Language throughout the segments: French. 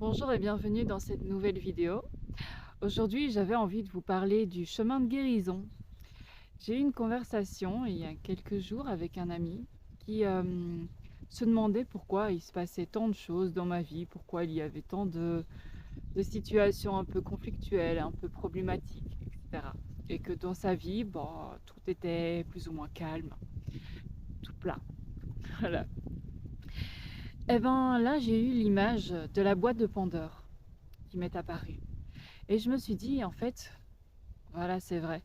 Bonjour et bienvenue dans cette nouvelle vidéo. Aujourd'hui, j'avais envie de vous parler du chemin de guérison. J'ai eu une conversation il y a quelques jours avec un ami qui se demandait pourquoi il se passait tant de choses dans ma vie, pourquoi il y avait tant de situations un peu conflictuelles, un peu problématiques, etc. Et que dans sa vie, tout était plus ou moins calme, tout plat. Voilà. Et ben là, j'ai eu l'image de la boîte de Pandore qui m'est apparue. Et je me suis dit, en fait, voilà, c'est vrai.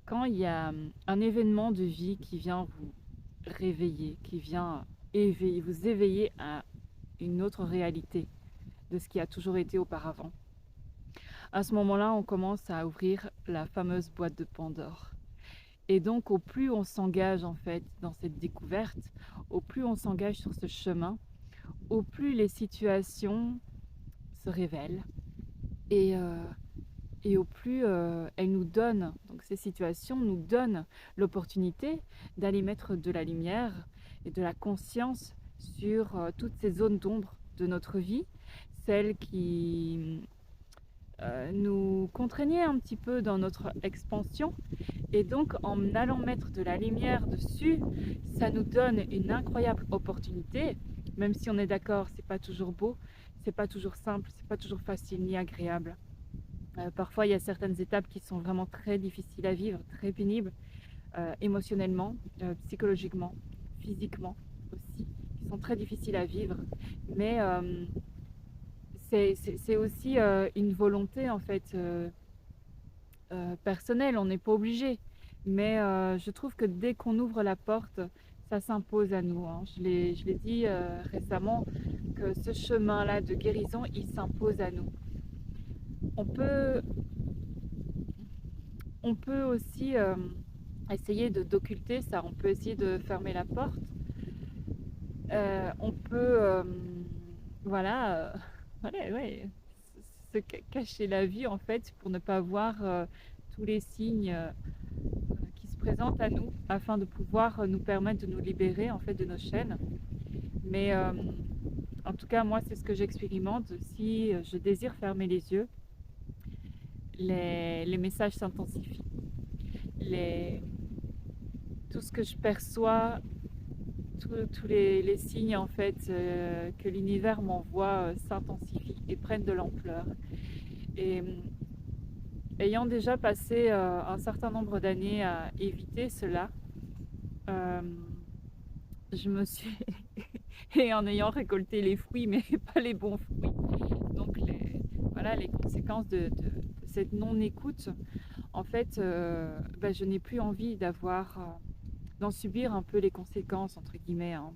Quand il y a un événement de vie qui vient vous réveiller, qui vient vous éveiller à une autre réalité de ce qui a toujours été auparavant, à ce moment-là, on commence à ouvrir la fameuse boîte de Pandore. Et donc, au plus on s'engage en fait dans cette découverte, au plus on s'engage sur ce chemin, au plus les situations se révèlent et au plus elles nous donnent, donc ces situations nous donnent l'opportunité d'aller mettre de la lumière et de la conscience sur toutes ces zones d'ombre de notre vie, celles qui nous contraignaient un petit peu dans notre expansion. Et donc en allant mettre de la lumière dessus, ça nous donne une incroyable opportunité, même si on est d'accord, c'est pas toujours beau, c'est pas toujours simple, c'est pas toujours facile ni agréable. Parfois, il y a certaines étapes qui sont vraiment très difficiles à vivre, très pénibles, émotionnellement, psychologiquement, physiquement aussi, qui sont très difficiles à vivre. Mais c'est aussi une volonté en fait personnelle, on n'est pas obligé. Mais je trouve que dès qu'on ouvre la porte, ça s'impose à nous, hein. Je l'ai dit récemment que ce chemin-là de guérison, il s'impose à nous. On peut On peut aussi essayer d'occulter ça, on peut essayer de fermer la porte. On peut, voilà, voilà, ouais, cacher la vue en fait pour ne pas voir tous les signes qui se présentent à nous afin de pouvoir nous permettre de nous libérer en fait de nos chaînes. Mais en tout cas, moi, c'est ce que j'expérimente. Si je désire fermer les yeux, les messages s'intensifient. Les, tout ce que je perçois, tous les signes en fait que l'univers m'envoie s'intensifient et prennent de l'ampleur. Et ayant déjà passé un certain nombre d'années à éviter cela, euh, je me suis et en ayant récolté les fruits, mais pas les bons fruits, donc voilà les conséquences de cette non-écoute. En fait, je n'ai plus envie d'en subir un peu les conséquences entre guillemets, hein.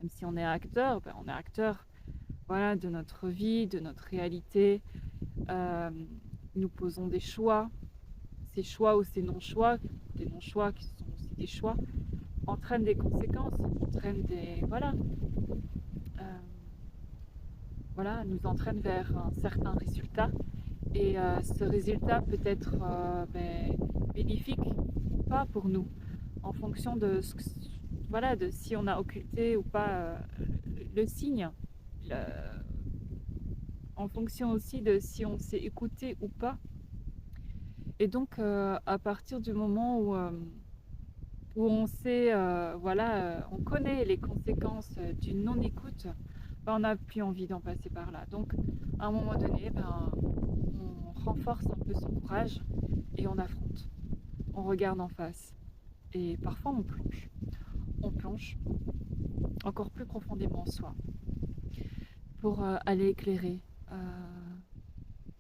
Même si on est acteur, on est acteur, voilà, de notre vie, de notre réalité. Euh, nous posons des choix, ces choix ou ces non-choix, des non-choix qui sont aussi des choix, entraînent des conséquences, entraînent euh, nous entraînent vers un certain résultat. Et ce résultat peut être bénéfique ou pas pour nous, en fonction de de si on a occulté ou pas le signe, le, en fonction aussi de si on s'est écouté ou pas. Et donc, à partir du moment où on sait, on connaît les conséquences d'une non-écoute, on n'a plus envie d'en passer par là. Donc, à un moment donné, on renforce un peu son courage et on affronte. On regarde en face. Et parfois, on plonge. On plonge encore plus profondément en soi pour aller éclairer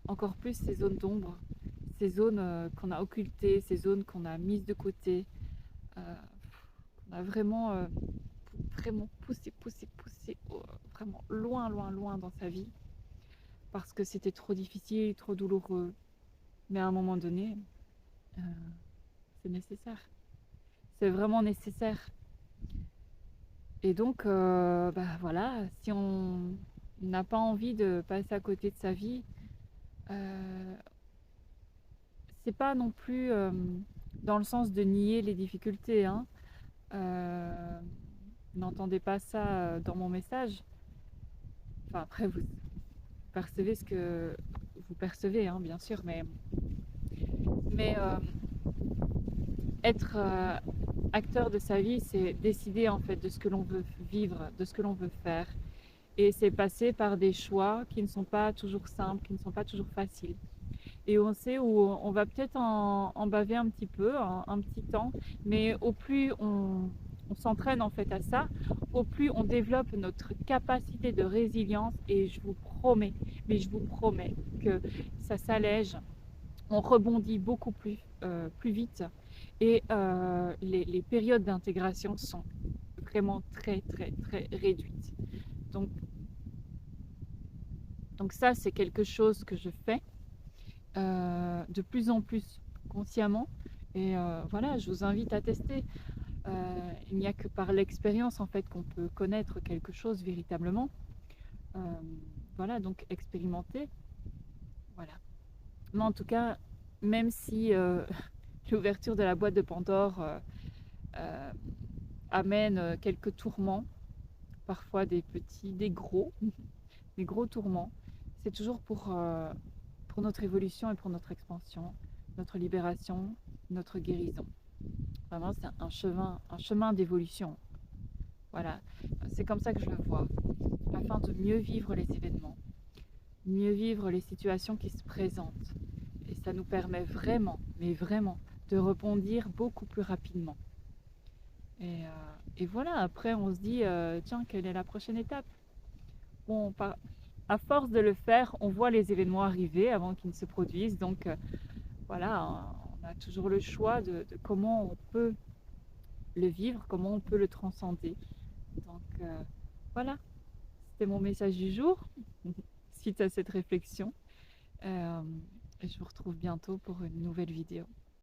encore plus ces zones d'ombre, ces zones qu'on a occultées, ces zones qu'on a mises de côté, qu'on a vraiment poussé vraiment loin, loin, loin dans sa vie parce que c'était trop difficile, trop douloureux. Mais à un moment donné, euh, c'est nécessaire. C'est vraiment nécessaire. Et donc, voilà, si on n'a pas envie de passer à côté de sa vie, euh, c'est pas non plus dans le sens de nier les difficultés, hein. Euh, N'entendez pas ça dans mon message. Enfin, après, percevez ce que vous percevez, hein, bien sûr, mais être acteur de sa vie, c'est décider en fait de ce que l'on veut vivre, de ce que l'on veut faire. Et c'est passer par des choix qui ne sont pas toujours simples, qui ne sont pas toujours faciles. Et on sait où on va peut-être en baver un petit peu, un petit temps, mais au plus on s'entraîne en fait à ça, au plus on développe notre capacité de résilience et je vous promets, mais je vous promets que ça s'allège, on rebondit beaucoup plus vite et les périodes d'intégration sont vraiment très réduites. Donc, donc ça c'est quelque chose que je fais de plus en plus consciemment et voilà, je vous invite à tester. Il n'y a que par l'expérience en fait qu'on peut connaître quelque chose véritablement. Euh, voilà, donc expérimenter. Voilà. Mais en tout cas, même si l'ouverture de la boîte de Pandore euh, amène quelques tourments, parfois des petits, des gros tourments, c'est toujours pour notre évolution et pour notre expansion, notre libération, notre guérison. Vraiment, c'est un chemin d'évolution. Voilà, c'est comme ça que je le vois, afin de mieux vivre les événements, mieux vivre les situations qui se présentent. Et ça nous permet vraiment, mais vraiment, de rebondir beaucoup plus rapidement. Et voilà, après on se dit, tiens, quelle est la prochaine étape? Bon, à force de le faire, on voit les événements arriver avant qu'ils ne se produisent. Donc voilà, on a toujours le choix de comment on peut le vivre, comment on peut le transcender. Donc voilà, c'était mon message du jour, suite à cette réflexion. Je vous retrouve bientôt pour une nouvelle vidéo.